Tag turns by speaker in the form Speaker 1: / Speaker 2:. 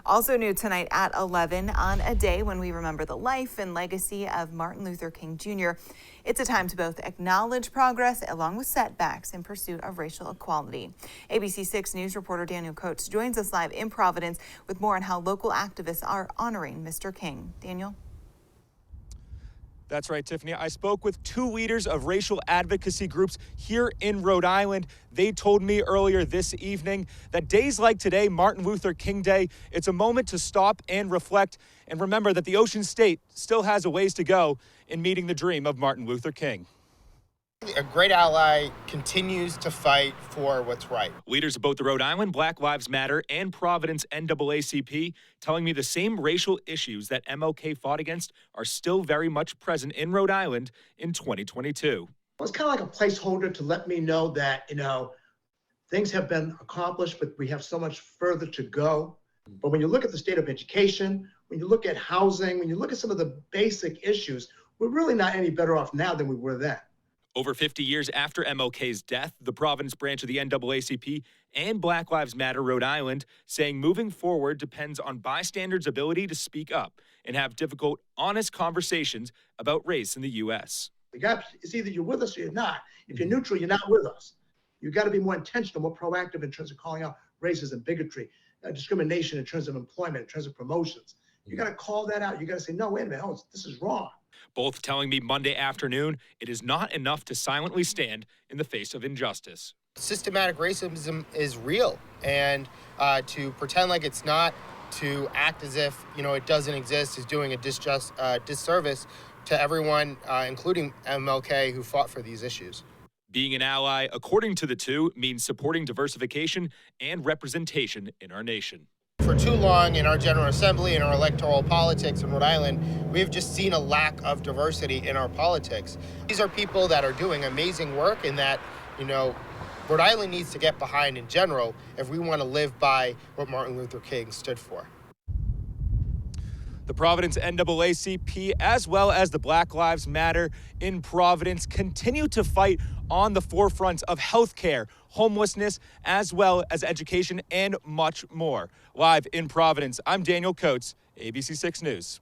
Speaker 1: Also new tonight at 11, on a day when we remember the life and legacy of Martin Luther King Jr., it's a time to both acknowledge progress along with setbacks in pursuit of racial equality. ABC 6 News reporter Daniel Coates joins us live in Providence with more on how local activists are honoring Mr. King. Daniel?
Speaker 2: That's right, Tiffany. I spoke with two leaders of racial advocacy groups here in Rhode Island. They told me earlier this evening that days like today, Martin Luther King Day, it's a moment to stop and reflect and remember that the Ocean State still has a ways to go in meeting the dream of Martin Luther King.
Speaker 3: A great ally continues to fight for what's right.
Speaker 2: Leaders of both the Rhode Island Black Lives Matter and Providence NAACP telling me the same racial issues that MLK fought against are still very much present in Rhode Island in 2022.
Speaker 4: It's kind of like a placeholder to let me know that, things have been accomplished, but we have so much further to go. But when you look at the state of education, when you look at housing, when you look at some of the basic issues, we're really not any better off now than we were then.
Speaker 2: Over 50 years after MLK's death, the Providence branch of the NAACP and Black Lives Matter Rhode Island saying moving forward depends on bystanders' ability to speak up and have difficult, honest conversations about race in the U.S.
Speaker 4: It's either you're with us or you're not. If you're neutral, you're not with us. You've got to be more intentional, more proactive in terms of calling out racism, bigotry, discrimination in terms of employment, in terms of promotions. You got to call that out. You got to say, no, wait a minute, this is wrong.
Speaker 2: Both telling me Monday afternoon it is not enough to silently stand in the face of injustice.
Speaker 3: Systematic racism is real, and to pretend like it's not, to act as if it doesn't exist, is doing a disservice to everyone, including MLK, who fought for these issues.
Speaker 2: Being an ally, according to the two, means supporting diversification and representation in our nation.
Speaker 3: For too long in our General Assembly and our electoral politics in Rhode Island, we've just seen a lack of diversity in our politics. These are people that are doing amazing work, and that, Rhode Island needs to get behind in general if we want to live by what Martin Luther King stood for.
Speaker 2: The Providence NAACP, as well as the Black Lives Matter in Providence, continue to fight on the forefronts of healthcare, homelessness, as well as education, and much more. Live in Providence, I'm Daniel Coates, ABC 6 News.